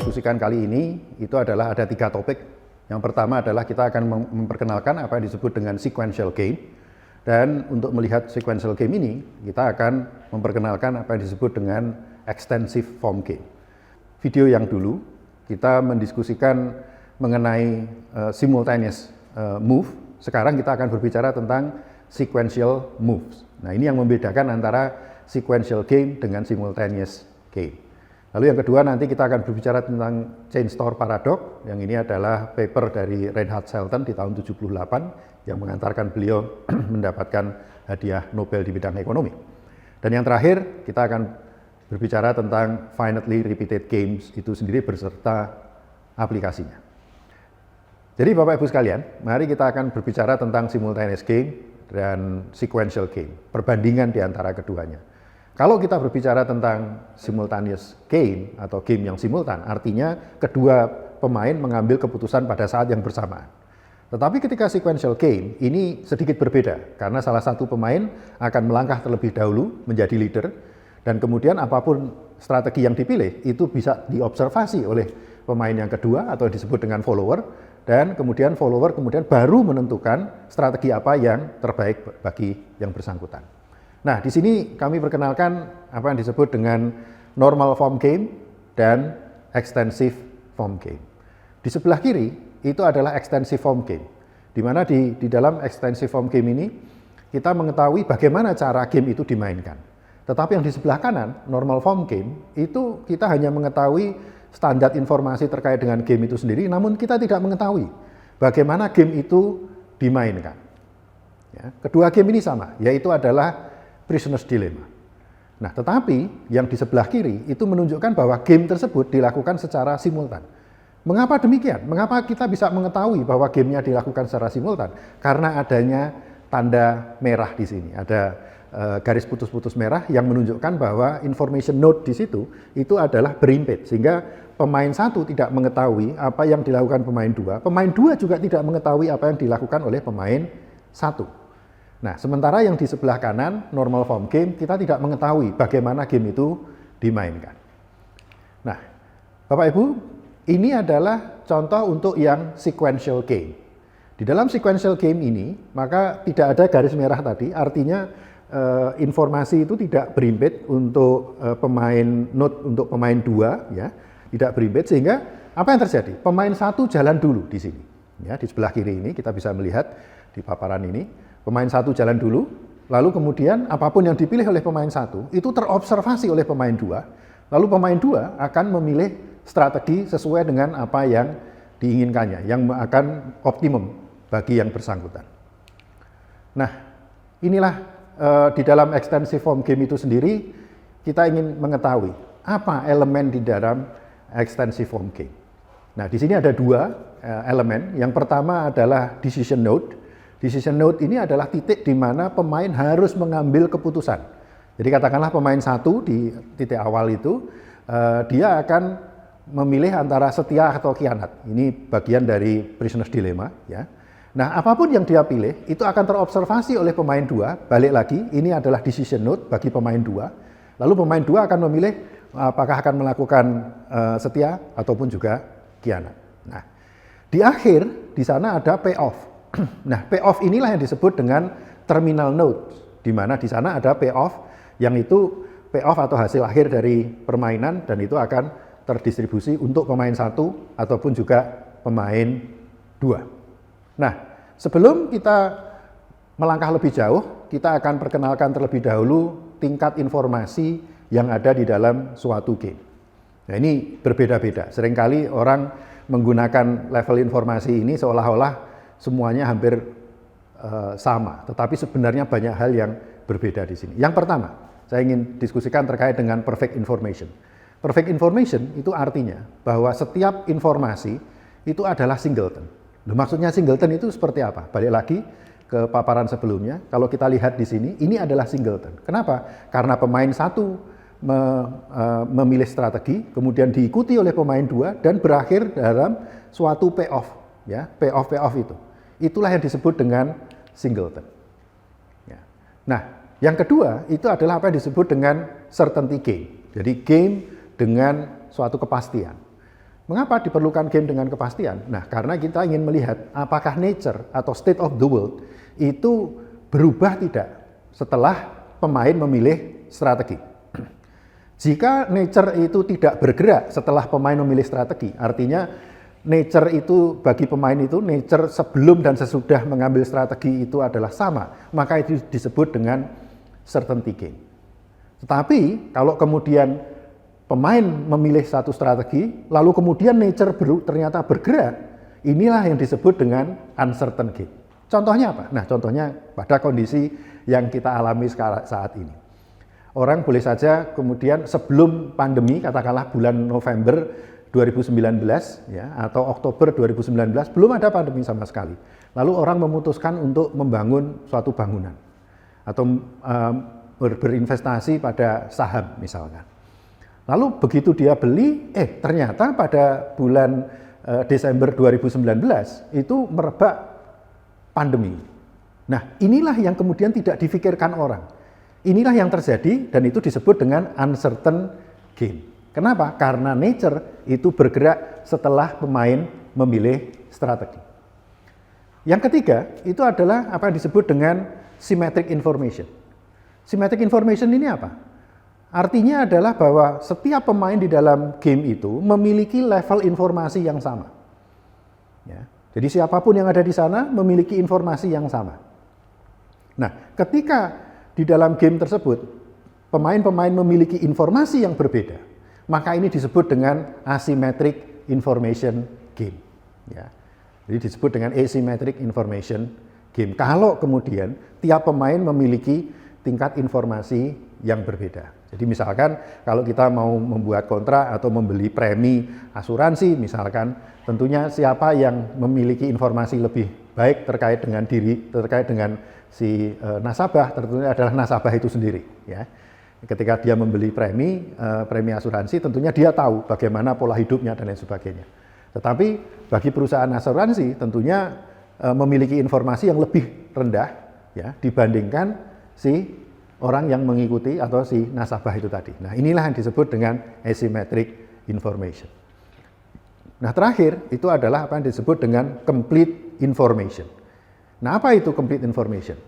diskusikan kali ini itu adalah ada 3 topik. Yang pertama adalah kita akan memperkenalkan apa yang disebut dengan sequential game. Dan untuk melihat sequential game ini, kita akan memperkenalkan apa yang disebut dengan extensive form game. Video yang dulu, kita mendiskusikan mengenai simultaneous move. Sekarang kita akan berbicara tentang sequential moves. Nah, ini yang membedakan antara sequential game dengan simultaneous game. Lalu yang kedua nanti kita akan berbicara tentang chain store paradox. Yang ini adalah paper dari Reinhard Selten di tahun 78 yang mengantarkan beliau mendapatkan hadiah Nobel di bidang ekonomi. Dan yang terakhir kita akan berbicara tentang finitely repeated games itu sendiri beserta aplikasinya. Jadi Bapak Ibu sekalian, mari kita akan berbicara tentang simultaneous game dan sequential game, perbandingan di antara keduanya. Kalau kita berbicara tentang simultaneous game atau game yang simultan, artinya kedua pemain mengambil keputusan pada saat yang bersamaan. Tetapi ketika sequential game, ini sedikit berbeda, karena salah satu pemain akan melangkah terlebih dahulu menjadi leader, dan kemudian apapun strategi yang dipilih, itu bisa diobservasi oleh pemain yang kedua atau disebut dengan follower, dan kemudian follower baru menentukan strategi apa yang terbaik bagi yang bersangkutan. Nah, di sini kami perkenalkan apa yang disebut dengan normal form game dan extensive form game. Di sebelah kiri itu adalah extensive form game, di mana di dalam extensive form game ini kita mengetahui bagaimana cara game itu dimainkan. Tetapi yang di sebelah kanan, normal form game, itu kita hanya mengetahui standar informasi terkait dengan game itu sendiri, namun kita tidak mengetahui bagaimana game itu dimainkan. Ya, kedua game ini sama, yaitu adalah Prisoner's Dilemma. Nah, tetapi yang di sebelah kiri itu menunjukkan bahwa game tersebut dilakukan secara simultan. Mengapa demikian? Mengapa kita bisa mengetahui bahwa gamenya dilakukan secara simultan? Karena adanya tanda merah di sini. Ada garis putus-putus merah yang menunjukkan bahwa information node di situ itu adalah berimpit. Sehingga pemain 1 tidak mengetahui apa yang dilakukan pemain 2. Pemain 2 juga tidak mengetahui apa yang dilakukan oleh pemain 1. Nah, sementara yang di sebelah kanan, normal form game, kita tidak mengetahui bagaimana game itu dimainkan. Nah, Bapak Ibu, ini adalah contoh untuk yang sequential game. Di dalam sequential game ini, maka tidak ada garis merah tadi, artinya informasi itu tidak berimpit untuk pemain node untuk pemain 2, ya, tidak berimpit, sehingga apa yang terjadi? Pemain 1 jalan dulu di sini. Ya, di sebelah kiri ini kita bisa melihat di paparan ini. Pemain 1 jalan dulu, lalu kemudian apapun yang dipilih oleh pemain 1 itu terobservasi oleh pemain 2, lalu pemain 2 akan memilih strategi sesuai dengan apa yang diinginkannya, yang akan optimum bagi yang bersangkutan. Nah, inilah di dalam extensive form game itu sendiri, kita ingin mengetahui apa elemen di dalam extensive form game. Nah, di sini ada 2 elemen. Yang pertama adalah decision node. Decision node ini adalah titik di mana pemain harus mengambil keputusan. Jadi katakanlah pemain 1 di titik awal itu, dia akan memilih antara setia atau khianat. Ini bagian dari Prisoner's Dilemma. Ya. Nah, apapun yang dia pilih, itu akan terobservasi oleh pemain 2. Balik lagi, ini adalah decision node bagi pemain 2. Lalu pemain 2 akan memilih apakah akan melakukan setia ataupun juga khianat. Nah, di akhir, di sana ada payoff. Nah, payoff inilah yang disebut dengan terminal node, di mana di sana ada payoff, yang itu payoff atau hasil akhir dari permainan, dan itu akan terdistribusi untuk pemain 1 ataupun juga pemain 2. Nah, sebelum kita melangkah lebih jauh, kita akan perkenalkan terlebih dahulu tingkat informasi yang ada di dalam suatu game. Nah, ini berbeda-beda. Seringkali orang menggunakan level informasi ini seolah-olah semuanya hampir sama, tetapi sebenarnya banyak hal yang berbeda di sini. Yang pertama, saya ingin diskusikan terkait dengan perfect information. Perfect information itu artinya bahwa setiap informasi itu adalah singleton. Maksudnya singleton itu seperti apa? Balik lagi ke paparan sebelumnya, kalau kita lihat di sini, ini adalah singleton. Kenapa? Karena pemain 1 memilih strategi, kemudian diikuti oleh pemain 2 dan berakhir dalam suatu payoff, ya, payoff itu. Itulah yang disebut dengan singleton. Ya. Nah, yang kedua itu adalah apa yang disebut dengan certainty game. Jadi game dengan suatu kepastian. Mengapa diperlukan game dengan kepastian? Nah, karena kita ingin melihat apakah nature atau state of the world itu berubah tidak setelah pemain memilih strategi. Jika nature itu tidak bergerak setelah pemain memilih strategi, artinya nature itu bagi pemain itu, nature sebelum dan sesudah mengambil strategi itu adalah sama, maka itu disebut dengan certainty game. Tetapi kalau kemudian pemain memilih satu strategi, lalu kemudian nature ternyata bergerak, inilah yang disebut dengan uncertain game. Contohnya apa? Nah, contohnya pada kondisi yang kita alami saat ini. Orang boleh saja kemudian sebelum pandemi, katakanlah bulan November 2019 ya, atau Oktober 2019, belum ada pandemi sama sekali. Lalu orang memutuskan untuk membangun suatu bangunan atau berinvestasi pada saham misalkan. Lalu begitu dia beli, ternyata pada bulan Desember 2019 itu merebak pandemi. Nah, inilah yang kemudian tidak difikirkan orang. Inilah yang terjadi dan itu disebut dengan uncertain game. Kenapa? Karena nature itu bergerak setelah pemain memilih strategi. Yang ketiga, itu adalah apa yang disebut dengan symmetric information. Symmetric information ini apa? Artinya adalah bahwa setiap pemain di dalam game itu memiliki level informasi yang sama. Ya. Jadi siapapun yang ada di sana memiliki informasi yang sama. Nah, ketika di dalam game tersebut pemain-pemain memiliki informasi yang berbeda, maka ini disebut dengan asymmetric information game. Ya. Jadi disebut dengan asymmetric information game. Kalau kemudian tiap pemain memiliki tingkat informasi yang berbeda. Jadi misalkan kalau kita mau membuat kontrak atau membeli premi asuransi misalkan, tentunya siapa yang memiliki informasi lebih baik terkait dengan si nasabah, tentunya adalah nasabah itu sendiri. Ya. Ketika dia membeli premi asuransi, tentunya dia tahu bagaimana pola hidupnya dan lain sebagainya. Tetapi bagi perusahaan asuransi tentunya memiliki informasi yang lebih rendah ya dibandingkan si orang yang mengikuti atau si nasabah itu tadi. Nah, inilah yang disebut dengan asymmetric information. Nah, terakhir itu adalah apa yang disebut dengan complete information. Nah, apa itu complete information?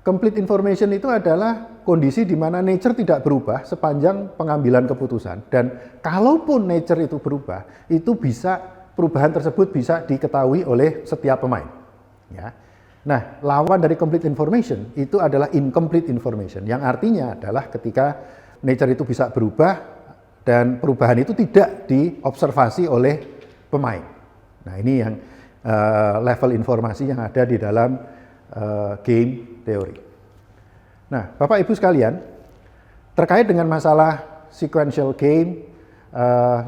Complete information itu adalah kondisi di mana nature tidak berubah sepanjang pengambilan keputusan, dan kalaupun nature itu berubah, itu perubahan tersebut bisa diketahui oleh setiap pemain. Ya. Nah, lawan dari complete information itu adalah incomplete information, yang artinya adalah ketika nature itu bisa berubah dan perubahan itu tidak diobservasi oleh pemain. Nah, ini yang level informasi yang ada di dalam game teori. Nah, Bapak Ibu sekalian, terkait dengan masalah sequential game,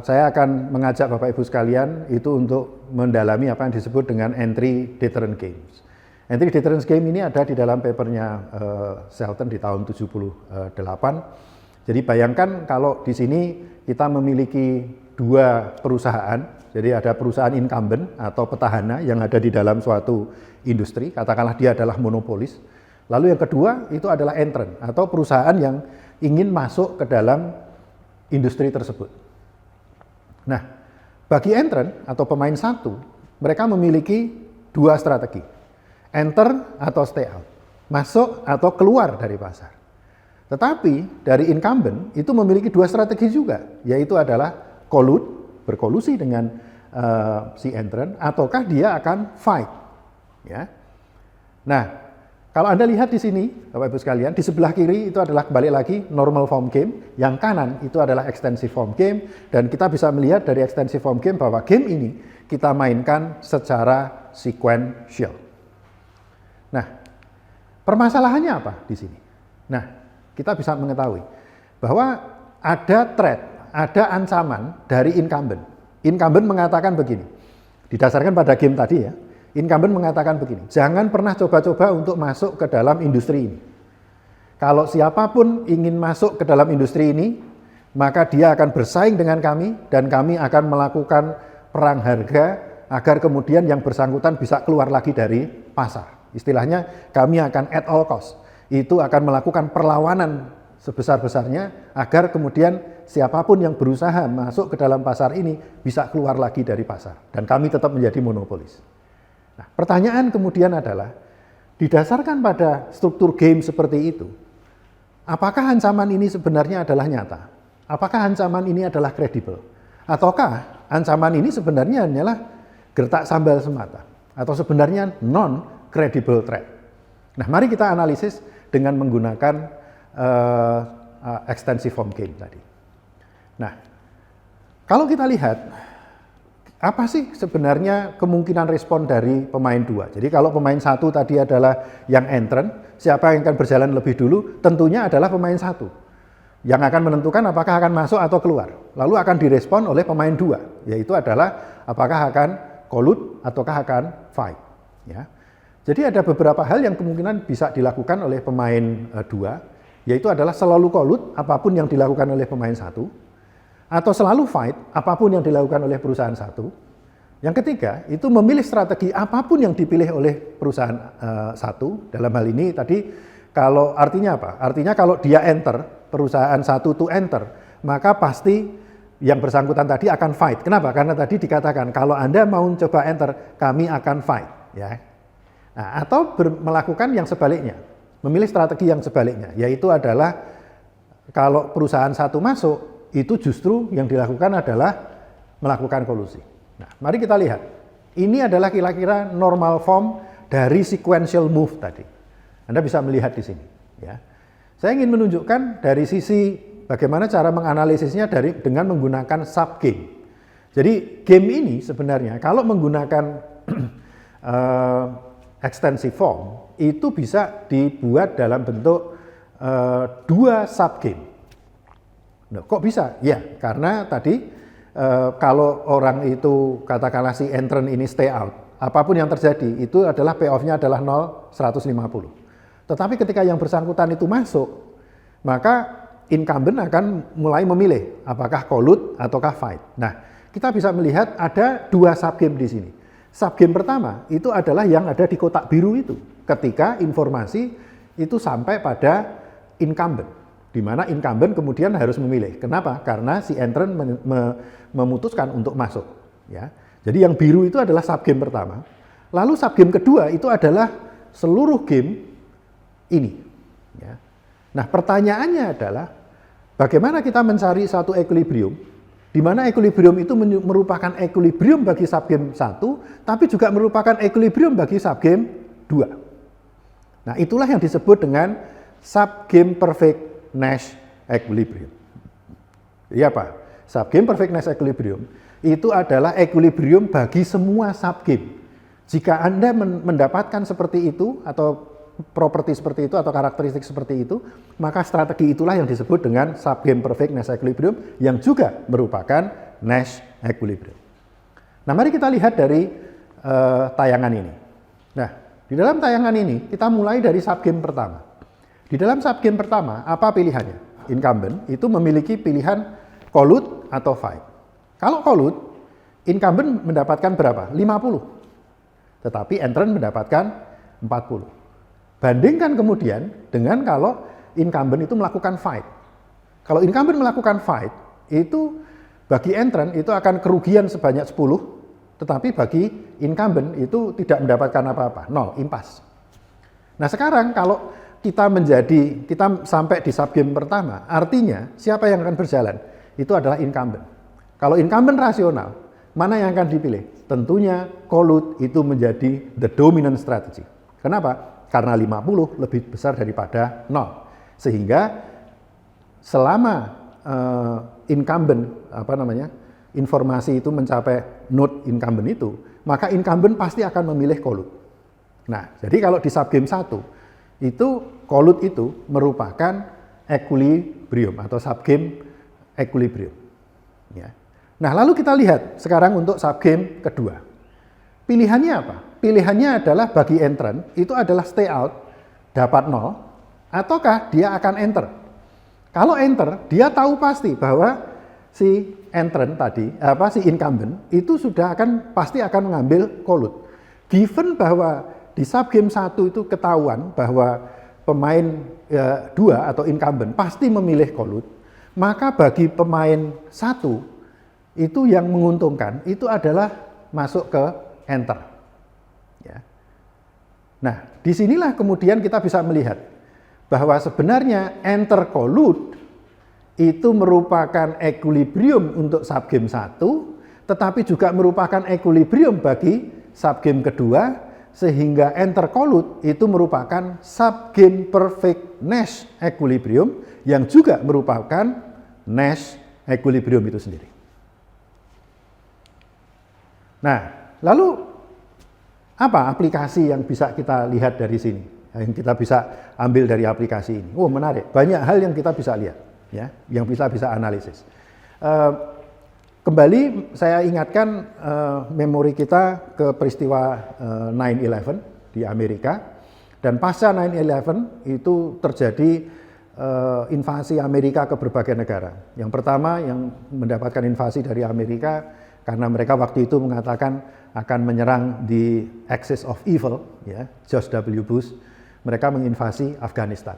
saya akan mengajak Bapak Ibu sekalian itu untuk mendalami apa yang disebut dengan entry deterrent games. Entry deterrence game ini ada di dalam papernya Shelton di tahun 78. Jadi bayangkan kalau di sini kita memiliki dua perusahaan, jadi ada perusahaan incumbent atau petahana yang ada di dalam suatu industri, katakanlah dia adalah monopolis. Lalu yang kedua itu adalah entrant atau perusahaan yang ingin masuk ke dalam industri tersebut. Nah, bagi entrant atau pemain satu, mereka memiliki dua strategi. Enter atau stay out, masuk atau keluar dari pasar. Tetapi dari incumbent itu memiliki dua strategi juga, yaitu adalah berkolusi dengan si entrant, ataukah dia akan fight. Ya. Nah, kalau Anda lihat di sini, Bapak Ibu sekalian, di sebelah kiri itu adalah kembali lagi normal form game, yang kanan itu adalah extensive form game, dan kita bisa melihat dari extensive form game bahwa game ini kita mainkan secara sequential. Nah, permasalahannya apa di sini? Nah, kita bisa mengetahui bahwa ada threat, ada ancaman dari incumbent. Incumbent mengatakan begini, didasarkan pada game tadi ya, incumbent mengatakan begini, jangan pernah coba-coba untuk masuk ke dalam industri ini. Kalau siapapun ingin masuk ke dalam industri ini, maka dia akan bersaing dengan kami dan kami akan melakukan perang harga agar kemudian yang bersangkutan bisa keluar lagi dari pasar. Istilahnya kami akan at all cost, itu akan melakukan perlawanan sebesar-besarnya agar kemudian siapapun yang berusaha masuk ke dalam pasar ini bisa keluar lagi dari pasar. Dan kami tetap menjadi monopolis. Nah, pertanyaan kemudian adalah, didasarkan pada struktur game seperti itu, apakah ancaman ini sebenarnya adalah nyata? Apakah ancaman ini adalah kredibel? Ataukah ancaman ini sebenarnya hanyalah gertak sambal semata? Atau sebenarnya non-credible threat? Nah, mari kita analisis dengan menggunakan extensive form game tadi. Nah, kalau kita lihat, apa sih sebenarnya kemungkinan respon dari pemain dua? Jadi kalau pemain satu tadi adalah yang entrant, siapa yang akan berjalan lebih dulu? Tentunya adalah pemain satu, yang akan menentukan apakah akan masuk atau keluar. Lalu akan direspon oleh pemain dua, yaitu adalah apakah akan collude ataukah akan fight. Ya. Jadi ada beberapa hal yang kemungkinan bisa dilakukan oleh pemain dua, yaitu adalah selalu collude apapun yang dilakukan oleh pemain satu, atau selalu fight apapun yang dilakukan oleh perusahaan satu. Yang ketiga, itu memilih strategi apapun yang dipilih oleh perusahaan satu. Dalam hal ini tadi, kalau artinya apa? Artinya kalau dia enter, perusahaan satu to enter, maka pasti yang bersangkutan tadi akan fight. Kenapa? Karena tadi dikatakan kalau Anda mau coba enter, kami akan fight. Ya. Nah, atau melakukan yang sebaliknya, memilih strategi yang sebaliknya, yaitu adalah kalau perusahaan satu masuk, itu justru yang dilakukan adalah melakukan kolusi. Nah, mari kita lihat. Ini adalah kira-kira normal form dari sequential move tadi. Anda bisa melihat di sini. Ya. Saya ingin menunjukkan dari sisi bagaimana cara menganalisisnya dengan menggunakan sub game. Jadi game ini sebenarnya kalau menggunakan extensive form itu bisa dibuat dalam bentuk dua sub game. Nah, kok bisa? Ya, karena tadi kalau orang itu katakanlah si entrant ini stay out, apapun yang terjadi itu adalah payoff-nya adalah 0, 150. Tetapi ketika yang bersangkutan itu masuk, maka incumbent akan mulai memilih apakah collude ataukah fight. Nah, kita bisa melihat ada dua sub game di sini. Sub game pertama itu adalah yang ada di kotak biru itu, ketika informasi itu sampai pada incumbent, di mana incumbent kemudian harus memilih. Kenapa? Karena si entrant memutuskan untuk masuk. Ya. Jadi yang biru itu adalah sub game pertama. Lalu sub game kedua itu adalah seluruh game ini. Ya. Nah, pertanyaannya adalah bagaimana kita mencari satu equilibrium, di mana equilibrium itu merupakan equilibrium bagi subgame 1, tapi juga merupakan equilibrium bagi subgame 2. Nah, itulah yang disebut dengan subgame perfect Nash equilibrium. Jadi apa? Subgame perfect Nash equilibrium itu adalah equilibrium bagi semua subgame. Jika Anda mendapatkan seperti itu atau properti seperti itu atau karakteristik seperti itu, maka strategi itulah yang disebut dengan subgame perfect Nash equilibrium yang juga merupakan Nash equilibrium. Nah, mari kita lihat dari tayangan ini. Nah, di dalam tayangan ini kita mulai dari subgame pertama. Di dalam subgame pertama, apa pilihannya? Incumbent itu memiliki pilihan collude atau fight. Kalau collude, incumbent mendapatkan berapa? 50. Tetapi entrant mendapatkan 40. Bandingkan kemudian dengan kalau incumbent itu melakukan fight. Kalau incumbent melakukan fight, itu bagi entrant itu akan kerugian sebanyak 10, tetapi bagi incumbent itu tidak mendapatkan apa-apa, 0, impas. Nah, sekarang kalau kita sampai di subgame pertama, artinya siapa yang akan berjalan? Itu adalah incumbent. Kalau incumbent rasional, mana yang akan dipilih? Tentunya collude itu menjadi the dominant strategy. Kenapa? Karena 50 lebih besar daripada 0. Sehingga selama informasi itu mencapai node incumbent itu, maka incumbent pasti akan memilih collude. Nah, jadi kalau di subgame 1, itu collude itu merupakan equilibrium atau subgame equilibrium. Ya. Nah, lalu kita lihat sekarang untuk subgame kedua. Pilihannya apa? Pilihannya adalah bagi entrant itu adalah stay out, dapat 0, ataukah dia akan enter. Kalau enter, dia tahu pasti bahwa si entrant tadi, si incumbent itu pasti akan mengambil collude. Given bahwa di subgame 1 itu ketahuan bahwa pemain 2 atau incumbent pasti memilih collude, maka bagi pemain satu itu yang menguntungkan itu adalah masuk ke enter. Ya. Nah, disinilah kemudian kita bisa melihat bahwa sebenarnya enter collude itu merupakan equilibrium untuk subgame 1, tetapi juga merupakan equilibrium bagi subgame kedua, sehingga enter collude itu merupakan subgame perfect Nash equilibrium yang juga merupakan Nash equilibrium itu sendiri. Nah, lalu apa aplikasi yang bisa kita lihat dari sini? Yang kita bisa ambil dari aplikasi ini? Oh, menarik. Banyak hal yang kita bisa lihat, ya, yang bisa analisis. Kembali saya ingatkan memori kita ke peristiwa 9/11 di Amerika, dan pasca 9/11 itu terjadi invasi Amerika ke berbagai negara. Yang pertama yang mendapatkan invasi dari Amerika karena mereka waktu itu mengatakan akan menyerang di Axis of Evil, ya, George W. Bush, mereka menginvasi Afghanistan.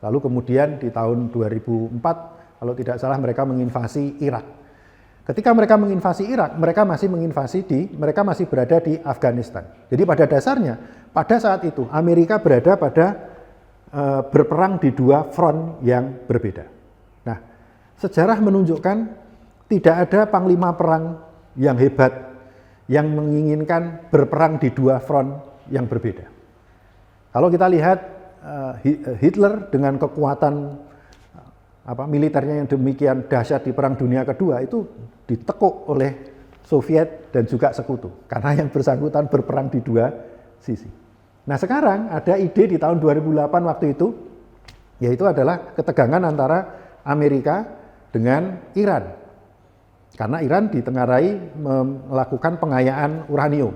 Lalu kemudian di tahun 2004, kalau tidak salah mereka menginvasi Irak. Ketika mereka menginvasi Irak, mereka masih berada di Afghanistan. Jadi pada dasarnya, pada saat itu Amerika berada pada berperang di dua front yang berbeda. Nah, sejarah menunjukkan tidak ada panglima perang yang hebat yang menginginkan berperang di dua front yang berbeda. Kalau kita lihat Hitler dengan kekuatan militernya yang demikian dahsyat di Perang Dunia Kedua itu ditekuk oleh Soviet dan juga sekutu karena yang bersangkutan berperang di dua sisi. Nah, sekarang ada ide di tahun 2008 waktu itu, yaitu adalah ketegangan antara Amerika dengan Iran. Karena Iran ditengarai melakukan pengayaan uranium.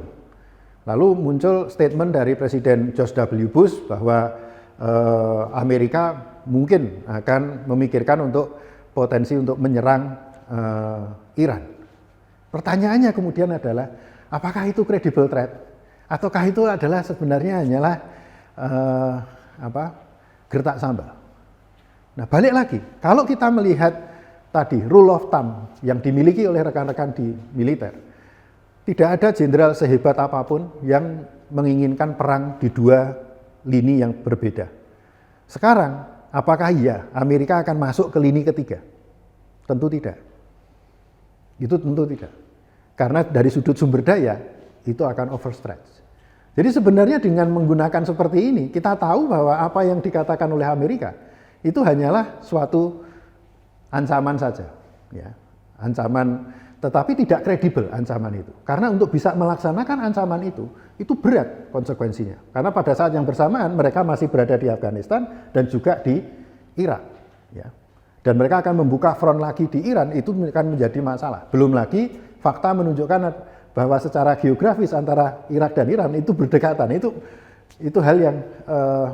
Lalu muncul statement dari Presiden George W. Bush bahwa Amerika mungkin akan memikirkan untuk potensi untuk menyerang Iran. Pertanyaannya kemudian adalah, apakah itu credible threat? Ataukah itu adalah sebenarnya hanyalah gertak sambal? Nah, balik lagi, kalau kita melihat tadi rule of thumb yang dimiliki oleh rekan-rekan di militer, tidak ada jenderal sehebat apapun yang menginginkan perang di dua lini yang berbeda. Sekarang, apakah iya Amerika akan masuk ke lini ketiga? Tentu tidak. Itu tentu tidak. Karena dari sudut sumber daya, itu akan overstretch. Jadi sebenarnya dengan menggunakan seperti ini, kita tahu bahwa apa yang dikatakan oleh Amerika, itu hanyalah suatu ancaman saja, ya, ancaman, tetapi tidak kredibel ancaman itu. Karena untuk bisa melaksanakan ancaman itu berat konsekuensinya. Karena pada saat yang bersamaan mereka masih berada di Afghanistan dan juga di Irak, ya. Dan mereka akan membuka front lagi di Iran, itu akan menjadi masalah. Belum lagi fakta menunjukkan bahwa secara geografis antara Irak dan Iran itu berdekatan. Itu hal yang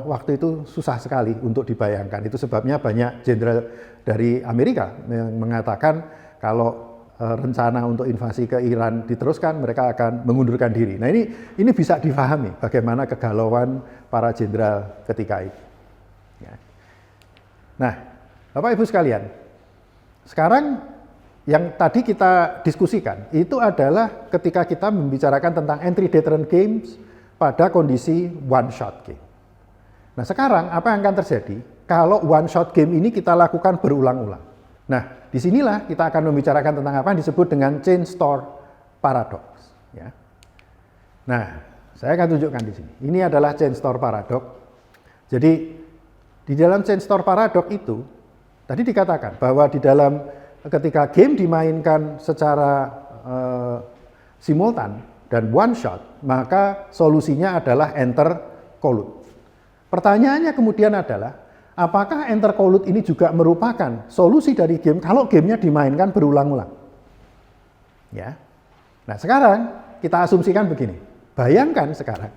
waktu itu susah sekali untuk dibayangkan. Itu sebabnya banyak jenderal dari Amerika yang mengatakan kalau rencana untuk invasi ke Iran diteruskan, mereka akan mengundurkan diri. Nah, ini bisa difahami bagaimana kegalauan para jenderal ketika itu. Ya. Nah, Bapak Ibu sekalian, sekarang yang tadi kita diskusikan itu adalah ketika kita membicarakan tentang entry deterrent games pada kondisi one shot game. Nah, sekarang apa yang akan terjadi kalau one shot game ini kita lakukan berulang-ulang? Nah, disinilah kita akan membicarakan tentang apa yang disebut dengan chain store paradox. Ya. Nah, saya akan tunjukkan di sini. Ini adalah chain store paradox. Jadi di dalam chain store paradox itu tadi dikatakan bahwa di dalam ketika game dimainkan secara simultan dan one shot, maka solusinya adalah enter collude. Pertanyaannya kemudian adalah, apakah enter collude ini juga merupakan solusi dari game kalau gamenya dimainkan berulang-ulang? Ya. Nah, sekarang kita asumsikan begini. Bayangkan sekarang,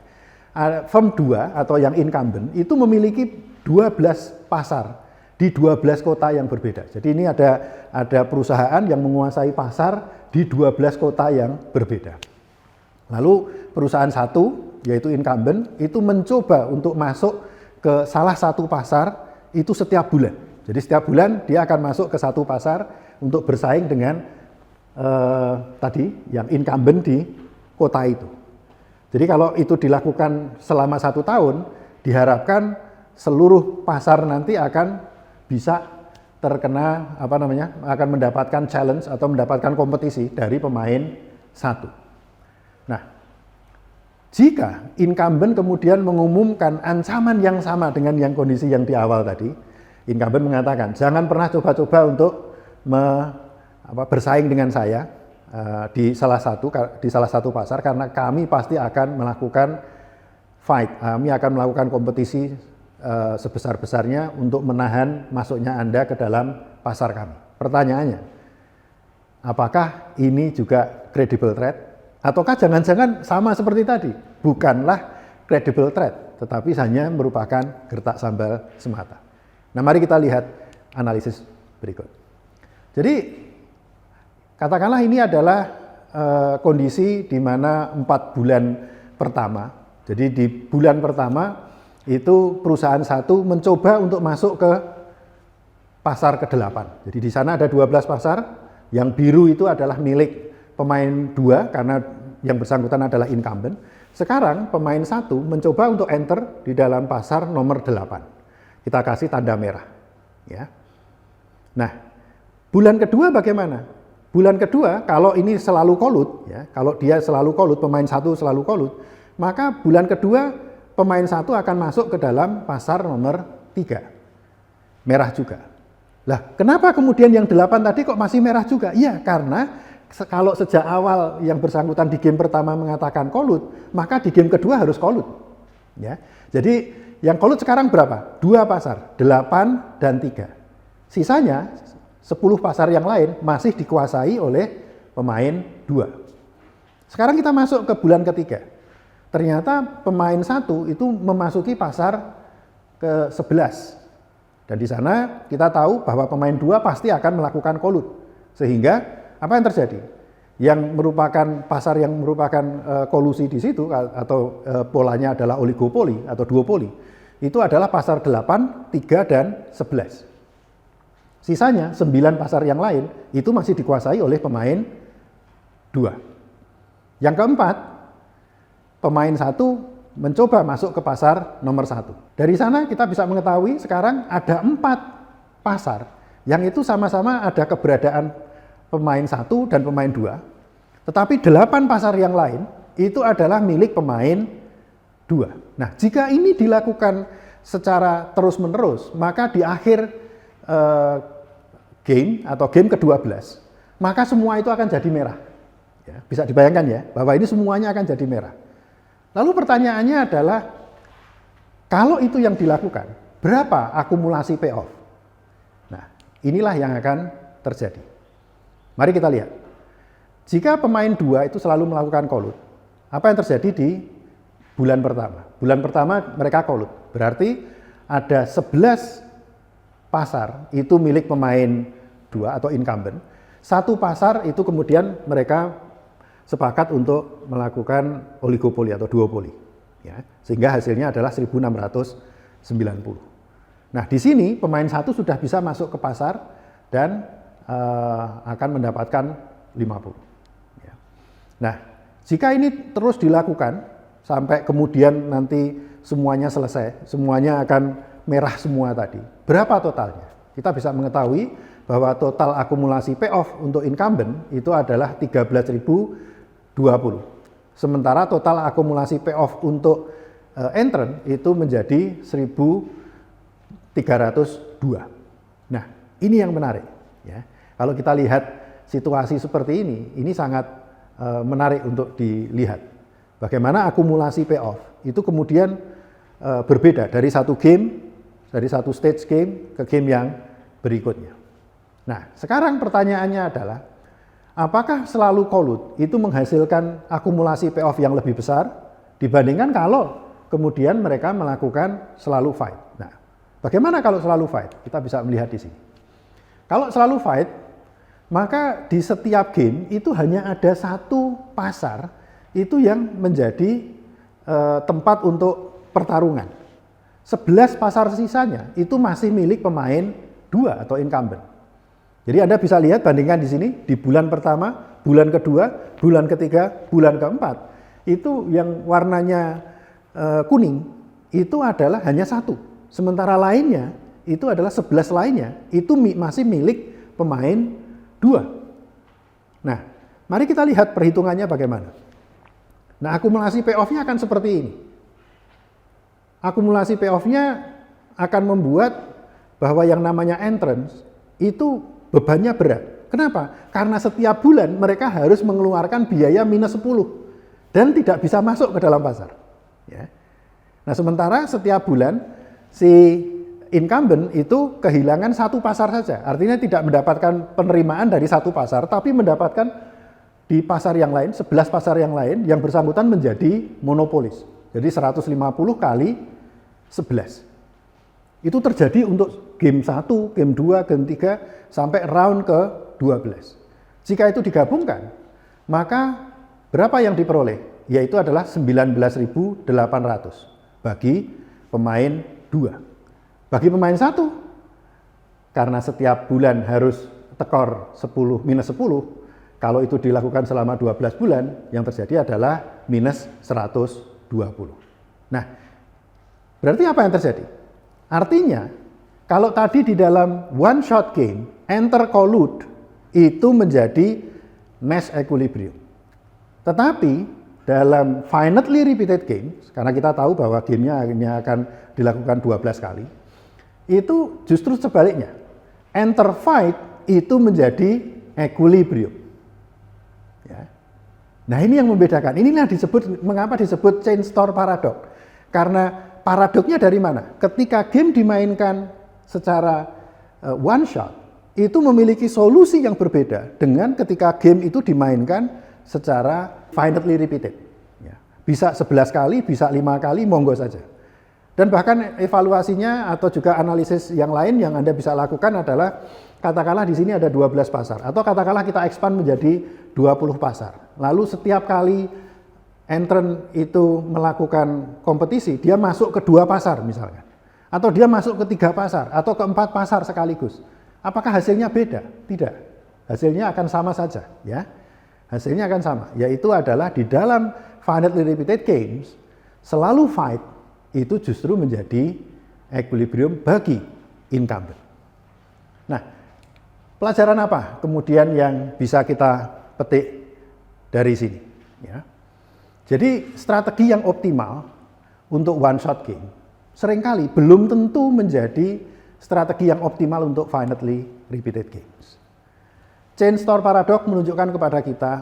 firm 2 atau yang incumbent itu memiliki 12 pasar di 12 kota yang berbeda. Jadi ini ada perusahaan yang menguasai pasar di 12 kota yang berbeda. Lalu perusahaan satu, yaitu incumbent, itu mencoba untuk masuk ke salah satu pasar itu setiap bulan. Jadi setiap bulan dia akan masuk ke satu pasar untuk bersaing dengan tadi yang incumbent di kota itu. Jadi kalau itu dilakukan selama 1 tahun, diharapkan seluruh pasar nanti akan bisa terkena akan mendapatkan challenge atau mendapatkan kompetisi dari pemain satu. Nah, jika incumbent kemudian mengumumkan ancaman yang sama dengan yang kondisi yang di awal tadi, incumbent mengatakan jangan pernah coba-coba untuk bersaing dengan saya di salah satu pasar karena kami pasti akan melakukan fight, kami akan melakukan kompetisi sebesar-besarnya untuk menahan masuknya Anda ke dalam pasar kami. Pertanyaannya, apakah ini juga credible threat? Ataukah jangan-jangan sama seperti tadi? Bukanlah credible threat, tetapi hanya merupakan gertak sambal semata. Nah, mari kita lihat analisis berikut. Jadi, katakanlah ini adalah kondisi di mana 4 bulan pertama. Jadi di bulan pertama itu perusahaan satu mencoba untuk masuk ke pasar ke-8. Jadi di sana ada 12 pasar, yang biru itu adalah milik pemain 2 karena yang bersangkutan adalah incumbent. Sekarang pemain 1 mencoba untuk enter di dalam pasar nomor 8. Kita kasih tanda merah. Ya. Nah, bulan kedua bagaimana? Bulan kedua, kalau ini selalu kolut, ya, kalau dia selalu kolut, pemain 1 selalu kolut, maka bulan kedua pemain 1 akan masuk ke dalam pasar nomor 3. Merah juga. Lah, kenapa kemudian yang 8 tadi kok masih merah juga? Iya, karena kalau sejak awal yang bersangkutan di game pertama mengatakan kolut, maka di game kedua harus kolut. Ya. Jadi yang kolut sekarang berapa? 2 pasar, 8 dan 3. Sisanya 10 pasar yang lain masih dikuasai oleh pemain 2. Sekarang kita masuk ke bulan ketiga. Ternyata pemain 1 itu memasuki pasar ke-11. Dan di sana kita tahu bahwa pemain 2 pasti akan melakukan kolut. Sehingga apa yang terjadi? Yang merupakan pasar yang merupakan kolusi di situ atau polanya adalah oligopoli atau duopoli. Itu adalah pasar 8, 3 dan 11. Sisanya 9 pasar yang lain itu masih dikuasai oleh pemain 2. Yang keempat, pemain 1 mencoba masuk ke pasar nomor 1. Dari sana kita bisa mengetahui sekarang ada 4 pasar yang itu sama-sama ada keberadaan pemain 1 dan pemain 2. Tetapi 8 pasar yang lain itu adalah milik pemain 2. Nah, jika ini dilakukan secara terus-menerus, maka di akhir game atau game ke-12, maka semua itu akan jadi merah. Ya, bisa dibayangkan ya, bahwa ini semuanya akan jadi merah. Lalu pertanyaannya adalah, kalau itu yang dilakukan, berapa akumulasi payoff? Nah, inilah yang akan terjadi. Mari kita lihat. Jika pemain 2 itu selalu melakukan kolut, apa yang terjadi di bulan pertama? Bulan pertama mereka kolut, berarti ada 11 pasar itu milik pemain 2 atau incumbent. 1 pasar itu kemudian mereka sepakat untuk melakukan oligopoli atau duopoli. Ya, sehingga hasilnya adalah 1690. Nah, di sini pemain 1 sudah bisa masuk ke pasar dan akan mendapatkan 50. Ya. Nah, jika ini terus dilakukan sampai kemudian nanti semuanya selesai, semuanya akan merah semua tadi. Berapa totalnya? Kita bisa mengetahui bahwa total akumulasi payoff untuk incumbent itu adalah 13.020. Sementara total akumulasi payoff untuk entrant itu menjadi 1.302. Nah, ini yang menarik. Ya. Kalau kita lihat situasi seperti ini sangat menarik untuk dilihat. Bagaimana akumulasi payoff itu kemudian berbeda dari satu game, dari satu stage game ke game yang berikutnya. Nah, sekarang pertanyaannya adalah, apakah selalu kolut itu menghasilkan akumulasi payoff yang lebih besar dibandingkan kalau kemudian mereka melakukan selalu fight? Nah, bagaimana kalau selalu fight? Kita bisa melihat di sini. Kalau selalu fight, maka di setiap game itu hanya ada 1 pasar itu yang menjadi tempat untuk pertarungan. 11 pasar sisanya itu masih milik pemain 2 atau incumbent. Jadi Anda bisa lihat bandingkan di sini di bulan pertama, bulan kedua, bulan ketiga, bulan keempat. Itu yang warnanya kuning itu adalah hanya 1. Sementara lainnya itu adalah 11 lainnya itu masih milik pemain 2. Nah, mari kita lihat perhitungannya bagaimana. Nah, akumulasi payoff-nya akan seperti ini. Akumulasi payoff-nya akan membuat bahwa yang namanya entrance itu bebannya berat. Kenapa? Karena setiap bulan mereka harus mengeluarkan biaya minus 10 dan tidak bisa masuk ke dalam pasar. Ya. Nah, sementara setiap bulan si incumbent itu kehilangan 1 pasar saja. Artinya tidak mendapatkan penerimaan dari 1 pasar, tapi mendapatkan di pasar yang lain, 11 pasar yang lain yang bersangkutan menjadi monopolis. Jadi 150 kali 11. Itu terjadi untuk game 1, game 2, game 3, sampai round ke-12. Jika itu digabungkan, maka berapa yang diperoleh? Yaitu adalah 19.800 bagi pemain 2. Bagi pemain 1, karena setiap bulan harus tekor 10, minus 10, kalau itu dilakukan selama 12 bulan, yang terjadi adalah minus 120. Nah, berarti apa yang terjadi? Artinya, kalau tadi di dalam one shot game, enter collude itu menjadi Nash equilibrium. Tetapi dalam finitely repeated games, karena kita tahu bahwa gamenya hanya akan dilakukan 12 kali, itu justru sebaliknya. Enter fight itu menjadi equilibrium. Ya. Nah, ini yang membedakan. Inilah mengapa disebut chain store paradox. Karena paradoksnya dari mana? Ketika game dimainkan secara one shot, itu memiliki solusi yang berbeda dengan ketika game itu dimainkan secara finitely repeated. Ya. Bisa 11 kali, bisa 5 kali, monggo saja. Dan bahkan evaluasinya atau juga analisis yang lain yang Anda bisa lakukan adalah katakanlah di sini ada 12 pasar atau katakanlah kita expand menjadi 20 pasar. Lalu setiap kali entrant itu melakukan kompetisi, dia masuk ke 2 pasar misalkan. Atau dia masuk ke 3 pasar atau ke 4 pasar sekaligus. Apakah hasilnya beda? Tidak. Hasilnya akan sama saja, ya. Hasilnya akan sama, yaitu adalah di dalam finitely repeated games selalu fight itu justru menjadi equilibrium bagi incumbent. Nah, pelajaran apa kemudian yang bisa kita petik dari sini? Ya. Jadi strategi yang optimal untuk one shot game seringkali belum tentu menjadi strategi yang optimal untuk finitely repeated games. Chain store paradox menunjukkan kepada kita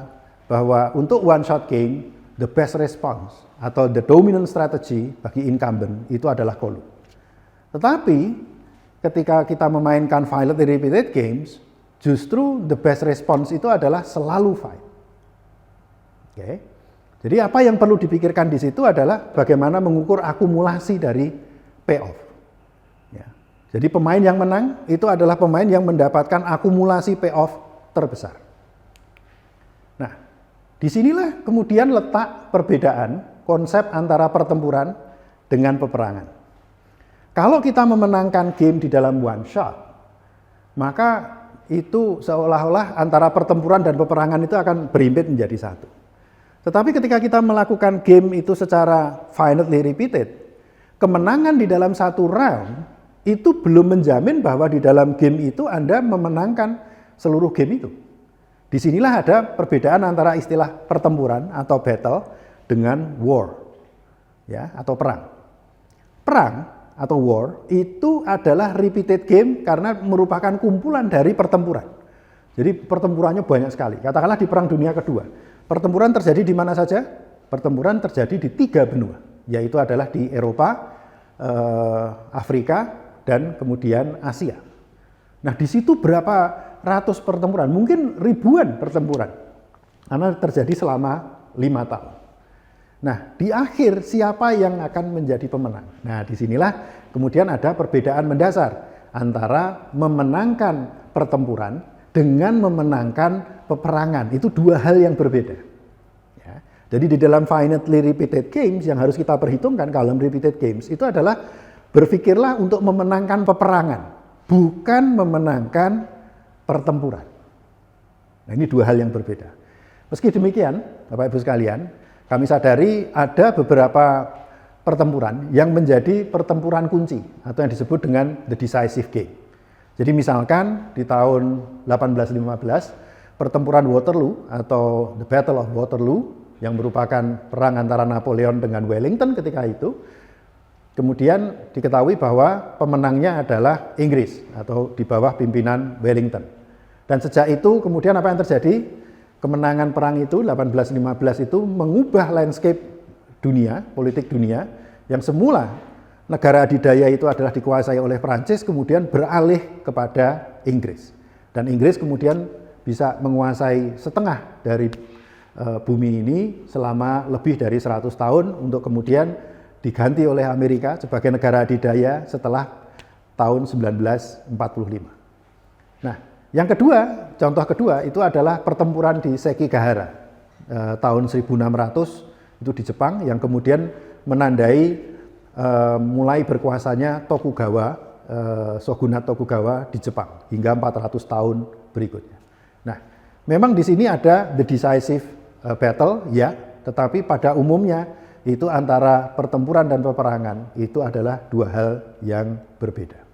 bahwa untuk one shot game the best response atau the dominant strategy bagi incumbent itu adalah collude. Tetapi ketika kita memainkan finitely repeated games, justru the best response itu adalah selalu fight. Oke. Jadi apa yang perlu dipikirkan di situ adalah bagaimana mengukur akumulasi dari payoff. Ya. Jadi pemain yang menang itu adalah pemain yang mendapatkan akumulasi payoff terbesar. Nah, disinilah kemudian letak perbedaan konsep antara pertempuran dengan peperangan. Kalau kita memenangkan game di dalam one shot, maka itu seolah-olah antara pertempuran dan peperangan itu akan berimpit menjadi satu. Tetapi ketika kita melakukan game itu secara finitely repeated, kemenangan di dalam satu round itu belum menjamin bahwa di dalam game itu Anda memenangkan seluruh game itu. Disinilah ada perbedaan antara istilah pertempuran atau battle dengan war, ya, atau perang. Perang atau war itu adalah repeated game karena merupakan kumpulan dari pertempuran. Jadi pertempurannya banyak sekali. Katakanlah di Perang Dunia Kedua, pertempuran terjadi di mana saja? Pertempuran terjadi di 3 benua, yaitu adalah di Eropa, Afrika, dan kemudian Asia. Nah, di situ berapa ratus pertempuran, mungkin ribuan pertempuran, karena terjadi selama 5 tahun. Nah, di akhir siapa yang akan menjadi pemenang? Nah, disinilah kemudian ada perbedaan mendasar antara memenangkan pertempuran dengan memenangkan peperangan. Itu 2 hal yang berbeda. Ya. Jadi di dalam finitely repeated games yang harus kita perhitungkan dalam repeated games itu adalah berpikirlah untuk memenangkan peperangan, bukan memenangkan pertempuran. Nah, ini dua hal yang berbeda. Meski demikian, Bapak Ibu sekalian, kami sadari ada beberapa pertempuran yang menjadi pertempuran kunci atau yang disebut dengan the decisive game. Jadi misalkan di tahun 1815, pertempuran Waterloo atau the Battle of Waterloo yang merupakan perang antara Napoleon dengan Wellington ketika itu, kemudian diketahui bahwa pemenangnya adalah Inggris atau di bawah pimpinan Wellington. Dan sejak itu kemudian apa yang terjadi? Kemenangan perang itu 1815 itu mengubah landscape dunia, politik dunia yang semula negara adidaya itu adalah dikuasai oleh Prancis kemudian beralih kepada Inggris. Dan Inggris kemudian bisa menguasai setengah dari bumi ini selama lebih dari 100 tahun untuk kemudian diganti oleh Amerika sebagai negara adidaya setelah tahun 1945. Nah, yang kedua, contoh kedua itu adalah pertempuran di Sekigahara tahun 1600 itu di Jepang yang kemudian menandai mulai berkuasanya Tokugawa, Shogunat Tokugawa di Jepang hingga 400 tahun berikutnya. Nah, memang di sini ada the decisive battle ya, tetapi pada umumnya itu antara pertempuran dan peperangan itu adalah dua hal yang berbeda.